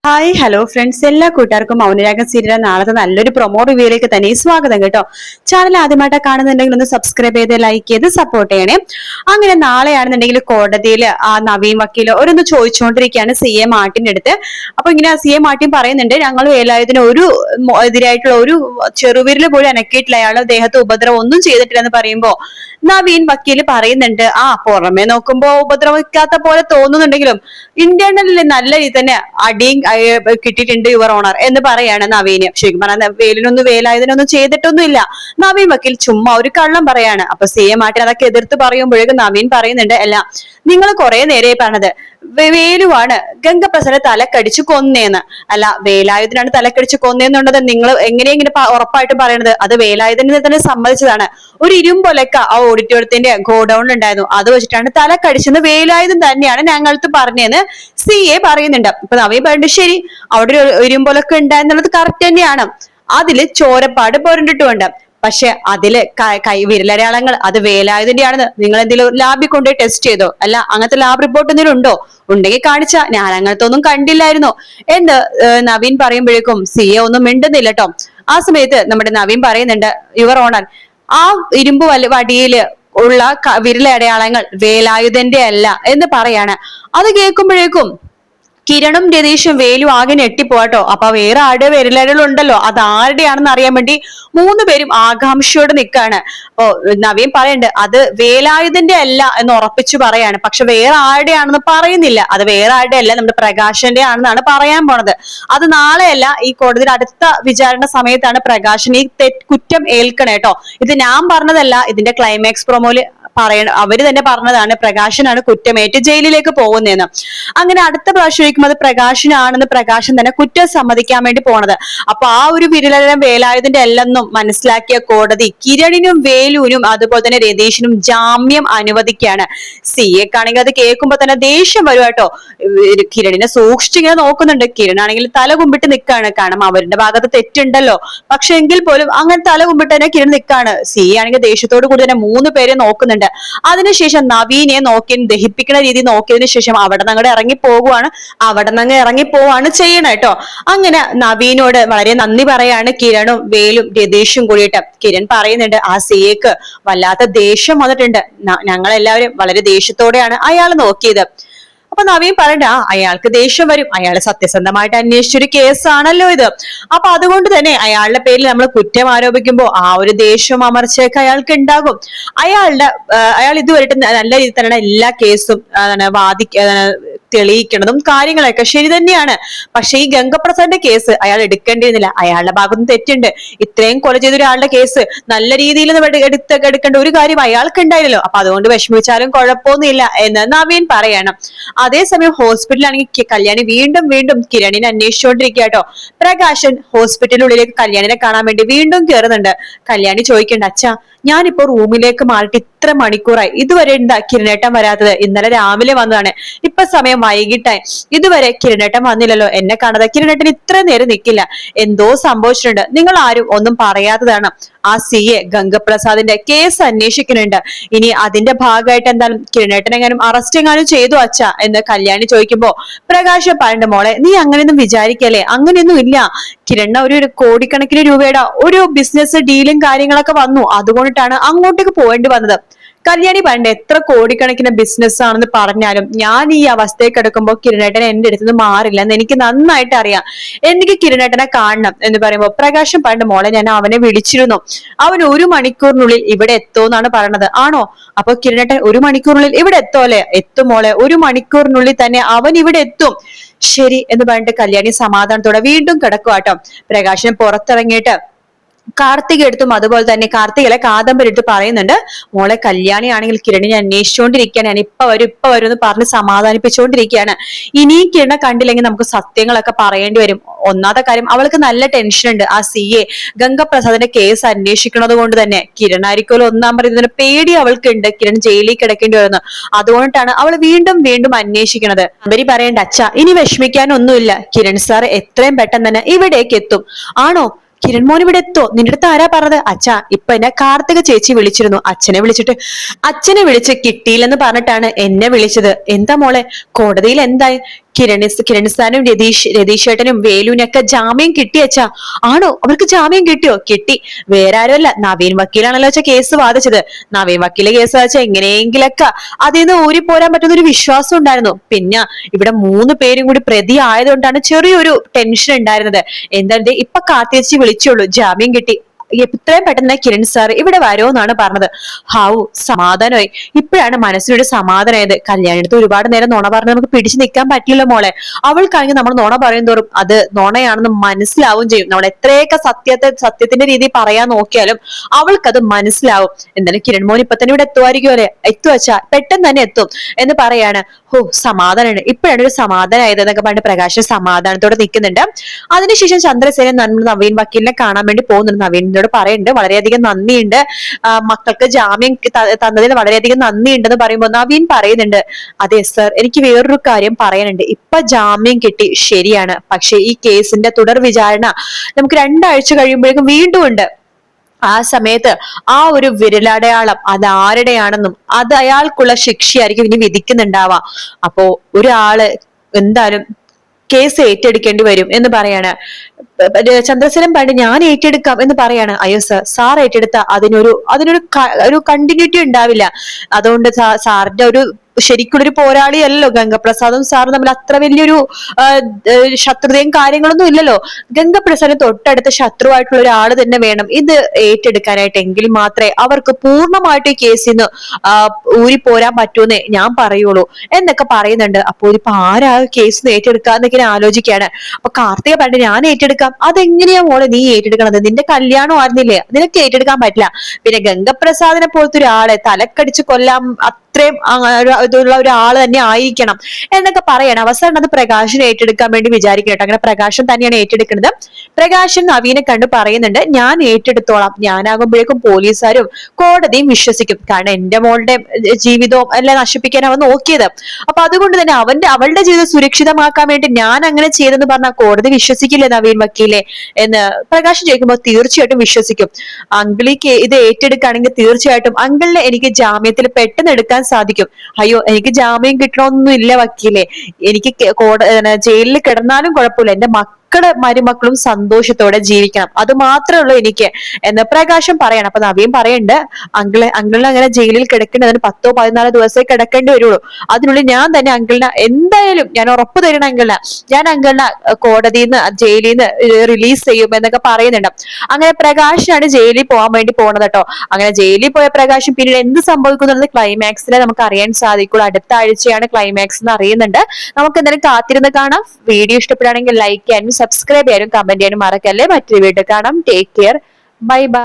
Hi hello friends, എല്ലാ കൂട്ടുകാർക്കും Mounaragam serial നാളത്തെ നല്ലൊരു പ്രൊമോ റിവ്യൂയിലേക്ക് തന്നെ സ്വാഗതം കേട്ടോ. ചാനൽ ആദ്യമായിട്ട് കാണുന്നുണ്ടെങ്കിൽ ഒന്ന് സബ്സ്ക്രൈബ് ചെയ്ത് ലൈക്ക് ചെയ്ത് സപ്പോർട്ട് ചെയ്യണേ. അങ്ങനെ നാളെയാണെന്നുണ്ടെങ്കിൽ കോടതിയിൽ ആ നവീൻ വക്കീൽ ഓരോന്ന് ചോദിച്ചുകൊണ്ടിരിക്കുകയാണ് CA മാർട്ടിന്റെ അടുത്ത്. അപ്പൊ ഇങ്ങനെ CA മാർട്ടിൻ പറയുന്നുണ്ട്, ഞങ്ങൾ വേലായുധന് എതിരായിട്ടുള്ള ഒരു ചെറുവിരൽ പോലും അനക്കിയിട്ടില്ല, അയാളുടെ ദേഹത്ത് ഉപദ്രവം ഒന്നും ചെയ്തിട്ടില്ല എന്ന് പറയുമ്പോ നവീൻ വക്കീൽ പറയുന്നുണ്ട്, പുറമെ നോക്കുമ്പോ ഉപദ്രവിക്കാത്ത പോലെ തോന്നുന്നുണ്ടെങ്കിലും ഇന്റേണലിൽ നല്ല രീതി തന്നെ അടിയും കിട്ടിയിട്ടുണ്ട് യുവർ ഓണർ എന്ന് പറയാണ് നവീന്. ശരിക്കും പറഞ്ഞാൽ വേലായുധനൊന്നും ചെയ്തിട്ടൊന്നുമില്ല. നവീൻ വക്കീൽ ചുമ്മാ ഒരു കള്ളം പറയാണ്. അപ്പൊ CA മാർട്ടിൻ അതൊക്കെ എതിർത്ത് പറയുമ്പോഴേക്കും നവീൻ പറയുന്നുണ്ട്, അല്ല നിങ്ങൾ കുറെ നേരെയായി പറഞ്ഞത് വേലുവാണ് ഗംഗപ്രസാദെ തലക്കടിച്ചു കൊന്നേന്ന്, അല്ല വേലായുധനാണ് തലക്കടിച്ചു കൊന്നേന്നുള്ളത് നിങ്ങൾ എങ്ങനെയെങ്കിലും ഉറപ്പായിട്ടും പറയണത്? അത് വേലായുധനെ തന്നെ സമ്മതിച്ചതാണ്. ഒരു ഇരുമ്പൊലക്ക ആ ഓഡിറ്റോറിയത്തിന്റെ ഗോഡൌണിൽ ഉണ്ടായിരുന്നു, അത് വെച്ചിട്ടാണ് തലക്കടിച്ചെന്ന് വേലായുധൻ തന്നെയാണ് ഞങ്ങൾക്ക് പറഞ്ഞതെന്ന് CA പറയുന്നുണ്ട്. ഇപ്പൊ നവീൻ പറഞ്ഞിട്ട് ശരി, അവിടെ ഒരു ഇരുമ്പൊലക്ക ഉണ്ടായെന്നുള്ളത് കറക്റ്റ് തന്നെയാണ്, അതില് ചോരപ്പാട് പൊരണ്ടിട്ടുമുണ്ട്. പക്ഷെ അതില് വിരലടയാളങ്ങൾ അത് വേലായുധന്റെ ആണെന്ന് നിങ്ങൾ എന്തെങ്കിലും ലാബിൽ കൊണ്ടുപോയി ടെസ്റ്റ് ചെയ്തോ? അല്ല അങ്ങനത്തെ ലാബ് റിപ്പോർട്ട് എന്തെങ്കിലും ഉണ്ടോ? ഉണ്ടെങ്കിൽ കാണിച്ചാ, ഞാൻ അങ്ങനത്തെ ഒന്നും കണ്ടില്ലായിരുന്നു എന്ന് നവീൻ പറയുമ്പോഴേക്കും CA ഒന്നും മിണ്ടുന്നില്ല കേട്ടോ. ആ സമയത്ത് നമ്മുടെ നവീൻ പറയുന്നുണ്ട്, യുവർ ഓണർ, ആ ഇരുമ്പ് വടിയില് ഉള്ള വിരലടയാളങ്ങൾ വേലായുധന്റെ അല്ല എന്ന് പറയാണ്. അത് കേൾക്കുമ്പോഴേക്കും കിരണും രതീഷും വേലും ആകെ ഞെട്ടിപ്പോട്ടോ. അപ്പൊ വേറെ ആരുടെ വിരലുണ്ടല്ലോ, അത് ആരുടെയാണെന്ന് അറിയാൻ വേണ്ടി 3 പേരും ആകാംക്ഷയോടെ നിൽക്കാണ്. അപ്പൊ നവീൻ പറയണ്ട്, അത് വേലായുധന്റെ അല്ല എന്ന് ഉറപ്പിച്ചു പറയാണ്. പക്ഷെ വേറെ ആരുടെയാണെന്ന് പറയുന്നില്ല. അത് വേറെ ആരുടെ അല്ല, നമ്മുടെ പ്രകാശന്റെ ആണെന്നാണ് പറയാൻ പോണത്. അത് നാളെയല്ല, ഈ കോടതിയുടെ അടുത്ത വിചാരണ സമയത്താണ് പ്രകാശൻ ഈ കുറ്റം ഏൽക്കണേ കേട്ടോ. ഇത് ഞാൻ പറഞ്ഞതല്ല, ഇതിന്റെ ക്ലൈമാക്സ് പ്രൊമോയില് അവര് തന്നെ പറഞ്ഞതാണ്, പ്രകാശനാണ് കുറ്റമേറ്റ് ജയിലിലേക്ക് പോകുന്നതെന്ന്. അങ്ങനെ അടുത്ത പ്രാവശ്യം അത് പ്രകാശനാണെന്ന് പ്രകാശൻ തന്നെ കുറ്റം സമ്മതിക്കാൻ വേണ്ടി പോണത്. അപ്പൊ ആ ഒരു വിരലം വേലായുധന്റെ അല്ലെന്നും മനസ്സിലാക്കിയ കോടതി കിരണിനും വേലുവിനും അതുപോലെ തന്നെ രതീഷിനും ജാമ്യം അനുവദിക്കുകയാണ്. CAക്കാണെങ്കിൽ അത് കേൾക്കുമ്പോ തന്നെ ദേഷ്യം വരും കേട്ടോ. കിരണിനെ സൂക്ഷിച്ചിങ്ങനെ നോക്കുന്നുണ്ട്. കിരണാണെങ്കിൽ തല കുമ്പിട്ട് നിൽക്കാണ്, കാരണം അവരുടെ ഭാഗത്ത് തെറ്റുണ്ടല്ലോ. പക്ഷെ എങ്കിൽ പോലും അങ്ങനെ തല കുമ്പിട്ട് തന്നെ കിരൺ നിൽക്കാണ്. CA ആണെങ്കിൽ ദേഷ്യത്തോട് കൂടി തന്നെ 3 പേരെ നോക്കുന്നുണ്ട്. അതിനുശേഷം നവീനെ നോക്കി ദഹിപ്പിക്കുന്ന രീതി നോക്കിയതിനു ശേഷം അവിടെ നിന്ന് ഇറങ്ങിപ്പോവാണ് ചെയ്യണ കേട്ടോ. അങ്ങനെ നവീനോട് വളരെ നന്ദി പറയാണ് കിരണും വേലും രതീഷും കൂടിയിട്ട്. കിരൺ പറയുന്നുണ്ട്, ആ CAക്ക് വല്ലാത്ത ദേഷ്യം വന്നിട്ടുണ്ട്, ഞങ്ങളെല്ലാവരും വളരെ ദേഷ്യത്തോടെയാണ് അയാൾ നോക്കിയത്. അപ്പൊ നവീൻ പറയണ്ട, അയാൾക്ക് ദേഷ്യം വരും, അയാള് സത്യസന്ധമായിട്ട് അന്വേഷിച്ചൊരു കേസാണല്ലോ ഇത്. അപ്പൊ അതുകൊണ്ട് തന്നെ അയാളുടെ പേരിൽ നമ്മൾ കുറ്റം ആരോപിക്കുമ്പോ ആ ഒരു ദേഷ്യവും അമർച്ചയൊക്കെ അയാൾക്ക് ഉണ്ടാകും. അയാൾ ഇതുവരെ നല്ല രീതിയിൽ തന്നെ എല്ലാ കേസും തെളിയിക്കണതും കാര്യങ്ങളൊക്കെ ശരി തന്നെയാണ്. പക്ഷെ ഈ ഗംഗപ്രസാദിന്റെ കേസ് അയാൾ എടുക്കേണ്ടിയിരുന്നില്ല, അയാളുടെ ഭാഗത്തും തെറ്റുണ്ട്. ഇത്രയും കൊല ചെയ്ത ഒരാളുടെ കേസ് നല്ല രീതിയിൽ എടുക്കേണ്ട ഒരു കാര്യം അയാൾക്ക് ഉണ്ടായില്ലല്ലോ. അപ്പൊ അതുകൊണ്ട് വിഷമിച്ചാലും കുഴപ്പമൊന്നുമില്ല എന്ന് നവീൻ പറയണം. അതേസമയം ഹോസ്പിറ്റലാണെങ്കിൽ കല്യാണി വീണ്ടും കിരണിനെ അന്വേഷിച്ചുകൊണ്ടിരിക്കുക കേട്ടോ. പ്രകാശൻ ഹോസ്പിറ്റലിനുള്ളിലേക്ക് കല്യാണിനെ കാണാൻ വേണ്ടി വീണ്ടും കയറുന്നുണ്ട്. കല്യാണി ചോദിക്കണ്ട, അച്ഛാ ഞാനിപ്പോ റൂമിലേക്ക് മാറിയിട്ട് ഇത്ര മണിക്കൂറായി, ഇതുവരെ എന്താ കിരണേട്ടൻ വരാത്തത്? ഇന്നലെ രാവിലെ വന്നതാണ്, ഇപ്പൊ സമയം വൈകിട്ടായി, ഇതുവരെ കിരണേട്ടൻ വന്നില്ലല്ലോ, എന്നെ കാണാതെ കിരണേട്ടൻ ഇത്ര നേരം നിൽക്കില്ല, എന്തോ സംഭവിച്ചിട്ടുണ്ട്, നിങ്ങൾ ആരും ഒന്നും പറയാത്തതാണ്. ആ CA ഗംഗപ്രസാദിന്റെ കേസ് അന്വേഷിക്കുന്നുണ്ട്, ഇനി അതിന്റെ ഭാഗമായിട്ട് എന്തായാലും കിരണേട്ടനെങ്ങാനും അറസ്റ്റ് എങ്ങാനും ചെയ്തു അച്ഛാ എന്ന് കല്യാണി ചോദിക്കുമ്പോ പ്രകാശം പറയണ്ട, മോളെ നീ അങ്ങനെയൊന്നും വിചാരിക്കല്ലേ, അങ്ങനെയൊന്നും ഇല്ല. കിരണ ഒരു കോടിക്കണക്കിന് രൂപയുടെ ഒരു ബിസിനസ് ഡീലും കാര്യങ്ങളൊക്കെ വന്നു, അതുകൊണ്ടിട്ടാണ് അങ്ങോട്ടേക്ക് പോകേണ്ടി വന്നത്. കല്യാണി പറയണ്ട, എത്ര കോടിക്കണക്കിന് ബിസിനസ് ആണെന്ന് പറഞ്ഞാലും ഞാൻ ഈ അവസ്ഥയിൽ കിടക്കുമ്പോൾ കിരണേട്ടൻ എന്റെ അടുത്ത് നിന്ന് മാറില്ല എന്ന് എനിക്ക് നന്നായിട്ട് അറിയാം, എനിക്ക് കിരണേട്ടനെ കാണണം എന്ന് പറയുമ്പോൾ പ്രകാശം പറയണ്ട, മോളെ ഞാൻ അവനെ വിളിച്ചിരുന്നു, അവൻ 1 മണിക്കൂറിനുള്ളിൽ ഇവിടെ എത്തുമെന്നാണ് പറയണത്. ആണോ? അപ്പൊ കിരണേട്ടൻ 1 മണിക്കൂറിനുള്ളിൽ ഇവിടെ എത്തുമല്ലേ? എത്തും മോളെ, 1 മണിക്കൂറിനുള്ളിൽ തന്നെ അവൻ ഇവിടെ എത്തും. ശരി എന്ന് പറഞ്ഞിട്ട് കല്യാണി സമാധാനത്തോടെ വീണ്ടും കിടക്കുവാട്ടോ. പ്രകാശൻ പുറത്തിറങ്ങിയിട്ട് കാർത്തിക എടുത്തും അതുപോലെ തന്നെ കാർത്തികയിലെ കാദംബരി എടുത്ത് പറയുന്നുണ്ട്, മോളെ കല്യാണി ആണെങ്കിൽ കിരണിനെ അന്വേഷിച്ചുകൊണ്ടിരിക്കുകയാണ്, ഞാൻ ഇപ്പൊ വരും എന്ന് പറഞ്ഞ് സമാധാനിപ്പിച്ചുകൊണ്ടിരിക്കുകയാണ്. ഇനി കിരണ കണ്ടില്ലെങ്കിൽ നമുക്ക് സത്യങ്ങളൊക്കെ പറയേണ്ടി വരും. ഒന്നാമത്തെ കാര്യം, അവൾക്ക് നല്ല ടെൻഷൻ ഉണ്ട്. ആ CA ഗംഗപ്രസാദിന്റെ കേസ് അന്വേഷിക്കുന്നത് കൊണ്ട് തന്നെ കിരണായിരിക്കുമല്ലോ ഒന്നാം പറയുന്നതിന് പേടി അവൾക്കുണ്ട്, കിരൺ ജയിലിൽ കിടക്കേണ്ടി വരുന്നു. അതുകൊണ്ടിട്ടാണ് അവൾ വീണ്ടും അന്വേഷിക്കുന്നത്. അവര് പറയേണ്ട, അച്ഛാ ഇനി വിഷമിക്കാനൊന്നുമില്ല, കിരൺ സാർ എത്രയും പെട്ടെന്ന് തന്നെ ഇവിടേക്ക് എത്തും. ആണോ? കിരൺ മോൻ ഇവിടെ എത്തോ? നിന്റെ അടുത്ത് ആരാ പറഞ്ഞത്? അച്ഛാ ഇപ്പൊ എന്നെ കാർത്തിക ചേച്ചി വിളിച്ചിരുന്നു, അച്ഛനെ വിളിച്ച് കിട്ടിയില്ലെന്ന് പറഞ്ഞിട്ടാണ് എന്നെ വിളിച്ചത്. എന്താ മോളെ കോടതിയിൽ എന്തായി? കിരണിസ്ഥാനും രതീഷേട്ടനും വേലുവിനൊക്കെ ജാമ്യം കിട്ടിയച്ചാ. ആണോ, അവർക്ക് ജാമ്യം കിട്ടിയോ? കിട്ടി. വേറെ ആരുമല്ല, നവീൻ വക്കീലാണല്ലോ വെച്ചാ കേസ് വാദിച്ചത്. നവീൻ വക്കീല് കേസ് വാദിച്ച എങ്ങനെയെങ്കിലൊക്കെ അതിൽ നിന്ന് ഊരിപ്പോരാൻ പറ്റുന്ന ഒരു വിശ്വാസം ഉണ്ടായിരുന്നു. പിന്നെ ഇവിടെ 3 പേരും കൂടി പ്രതി ആയതുകൊണ്ടാണ് ചെറിയൊരു ടെൻഷൻ ഉണ്ടായിരുന്നത്. എന്തായാലും ഇപ്പൊ കാത്തിരിച്ച് വിളിച്ചുള്ളൂ, ജാമ്യം കിട്ടി. എത്രയും പെട്ടെന്ന് കിരൺ സാർ ഇവിടെ വരുമെന്നാണ് പറഞ്ഞത്. ഹാവു, സമാധാനമായി. ഇപ്പോഴാണ് മനസ്സിനൊരു സമാധാനമായത്. കല്യാണിടത്ത് ഒരുപാട് നേരം നുണ പറഞ്ഞ് നമുക്ക് പിടിച്ചു നിൽക്കാൻ പറ്റില്ല മോളെ. അവൾക്കാണെങ്കിൽ നമ്മൾ നുണ പറയും തോറും അത് നുണയാണെന്ന് മനസ്സിലാവും ചെയ്യും. നമ്മൾ എത്രയൊക്കെ സത്യത്തിന്റെ രീതി പറയാൻ നോക്കിയാലും അവൾക്കത് മനസ്സിലാവും. എന്തായാലും കിരൺ മോൻ ഇപ്പൊ തന്നെ ഇവിടെ എത്തുമായിരിക്കും അല്ലെ? എത്തുവച്ചാ പെട്ടെന്ന് തന്നെ എത്തും എന്ന് പറയാണ്. ഹോ, സമാധാനമാണ്. ഇപ്പോഴാണ് ഒരു സമാധാനമായത് എന്നൊക്കെ പറഞ്ഞ് പ്രകാശ് സമാധാനത്തോടെ നിൽക്കുന്നുണ്ട്. അതിനുശേഷം ചന്ദ്രസേന നവീൻ വക്കീലിനെ കാണാൻ വേണ്ടി പോകുന്നുണ്ട്. നവീൻ പറയുന്നുണ്ട് വളരെയധികം നന്ദിയുണ്ട്, മക്കൾക്ക് ജാമ്യം തന്നതിൽ വളരെയധികം നന്ദിയുണ്ടെന്ന് പറയുമ്പോൾ നവീൻ പറയുന്നുണ്ട്, അതെ സർ, എനിക്ക് വേറൊരു കാര്യം പറയാനുണ്ട്. ഇപ്പൊ ജാമ്യം കിട്ടി ശരിയാണ്, പക്ഷെ ഈ കേസിന്റെ തുടർ വിചാരണ നമുക്ക് 2 ആഴ്ച കഴിയുമ്പോഴേക്കും വീണ്ടും ഉണ്ട്. ആ സമയത്ത് ആ ഒരു വിരലടയാളം അത് ആരുടെയാണെന്നും അത് അയാൾക്കുള്ള ശിക്ഷയായിരിക്കും ഇനി വിധിക്കുന്നുണ്ടാവാം. അപ്പോ ഒരാള് എന്തായാലും കേസ് ഏറ്റെടുക്കേണ്ടി വരും എന്ന് പറയാണ്. ചന്ദ്രസേനൻ പണ്ട് ഞാൻ ഏറ്റെടുക്കാം എന്ന് പറയാണ്. അയ്യോ സാർ ഏറ്റെടുത്ത അതിനൊരു കണ്ടിന്യൂറ്റി ഉണ്ടാവില്ല. അതുകൊണ്ട് സാറിന്റെ ഒരു ശരിക്കുള്ളൊരു പോരാളിയല്ലോ ഗംഗപ്രസാദും സാറും തമ്മിൽ അത്ര വലിയൊരു ശത്രുതയും കാര്യങ്ങളൊന്നും ഇല്ലല്ലോ. ഗംഗപ്രസാദിന് തൊട്ടടുത്ത ശത്രുവായിട്ടുള്ള ഒരാൾ തന്നെ വേണം ഇത് ഏറ്റെടുക്കാനായിട്ട്. എങ്കിൽ മാത്രമേ അവർക്ക് പൂർണ്ണമായിട്ട് ഈ കേസിൽ നിന്ന് ഊരിപ്പോരാൻ പറ്റൂന്നേ ഞാൻ പറയുള്ളൂ എന്നൊക്കെ പറയുന്നുണ്ട്. അപ്പോൾ ഇപ്പൊ ആരാ കേസ് ഏറ്റെടുക്കാന്നൊക്കെ ആലോചിക്കുകയാണ്. അപ്പൊ കാർത്തിക പറഞ്ഞു ഞാൻ ഏറ്റെടുക്കാം. അതെങ്ങനെയാ മോളെ നീ ഏറ്റെടുക്കണത്? നിന്റെ കല്യാണം ആയിരുന്നില്ലേ? നിനക്ക് ഏറ്റെടുക്കാൻ പറ്റില്ല. പിന്നെ ഗംഗപ്രസാദിനെ പോലത്തെ ഒരാളെ തലക്കടിച്ച് കൊല്ലാൻ അത്രയും ഇതുള്ള ഒരാള് തന്നെ ആയിരിക്കണം എന്നൊക്കെ പറയണം. അവസാനം അത് പ്രകാശിനെ ഏറ്റെടുക്കാൻ വേണ്ടി വിചാരിക്കട്ടെ. അങ്ങനെ പ്രകാശൻ തന്നെയാണ് ഏറ്റെടുക്കുന്നത്. പ്രകാശൻ നവീനെ കണ്ട് പറയുന്നുണ്ട്, ഞാൻ ഏറ്റെടുത്തോളാം. ഞാനാകുമ്പോഴേക്കും പോലീസുകാരും കോടതിയും വിശ്വസിക്കും. കാരണം എന്റെ മോളുടെ ജീവിതവും എല്ലാം നശിപ്പിക്കാൻ അവൻ നോക്കിയത്. അപ്പൊ അതുകൊണ്ട് തന്നെ അവളുടെ ജീവിതം സുരക്ഷിതമാക്കാൻ വേണ്ടി ഞാൻ അങ്ങനെ ചെയ്തെന്ന് പറഞ്ഞാൽ കോടതി വിശ്വസിക്കില്ലേ നവീൻ വക്കീലെ എന്ന് പ്രകാശൻ ചോദിക്കുമ്പോൾ തീർച്ചയായിട്ടും വിശ്വസിക്കും. അങ്കിളിക്ക് ഇത് ഏറ്റെടുക്കുകയാണെങ്കിൽ തീർച്ചയായിട്ടും അങ്കിളിനെ എനിക്ക് ജാമ്യത്തിൽ പെട്ടെന്ന് എടുക്കാൻ സാധിക്കും. അയ്യോ, എനിക്ക് ജാമ്യം കിട്ടണമെന്നൊന്നും ഇല്ല വക്കീലെ. എനിക്ക് ജയിലിൽ കിടന്നാലും കുഴപ്പമില്ല. എന്റെ മരുമക്കളും സന്തോഷത്തോടെ ജീവിക്കണം, അത് മാത്രമേ ഉള്ളൂ എനിക്ക് എന്ന് പ്രകാശം പറയണം. അപ്പൊ നവീൻ പറയുന്നുണ്ട്, അങ്കിളിന് അങ്ങനെ ജയിലിൽ കിടക്കേണ്ടതിന് 10-14 ദിവസമേ കിടക്കേണ്ടി വരുള്ളൂ. അതിനുള്ളിൽ ഞാൻ തന്നെ അങ്കിളിനെ എന്തായാലും ഞാൻ ഉറപ്പ് തരണം. ഞാൻ അങ്കിളിനെ കോടതിയിൽ നിന്ന് ജയിലിൽ നിന്ന് റിലീസ് ചെയ്യും എന്നൊക്കെ പറയുന്നുണ്ട്. അങ്ങനെ പ്രകാശനാണ് ജയിലിൽ പോകാൻ വേണ്ടി പോണത് കേട്ടോ. അങ്ങനെ ജയിലിൽ പോയ പ്രകാശം പിന്നീട് എന്ത് സംഭവിക്കുന്നത് ക്ലൈമാക്സിലെ നമുക്ക് അറിയാൻ സാധിക്കുള്ളൂ. അടുത്ത ആഴ്ചയാണ് ക്ലൈമാക്സ് എന്ന് അറിയുന്നുണ്ട്. നമുക്ക് എന്തായാലും കാത്തിരുന്ന് കാണാം. വീഡിയോ ഇഷ്ടപ്പെടുകയാണെങ്കിൽ ലൈക്ക് ചെയ്യാനും സബ്സ്ക്രൈബ് ചെയ്യാനും കമന്റ് ചെയ്യാനും മറക്കല്ലേ. മറ്റൊരു വീഡിയോ കാണാം. Take care, bye bye.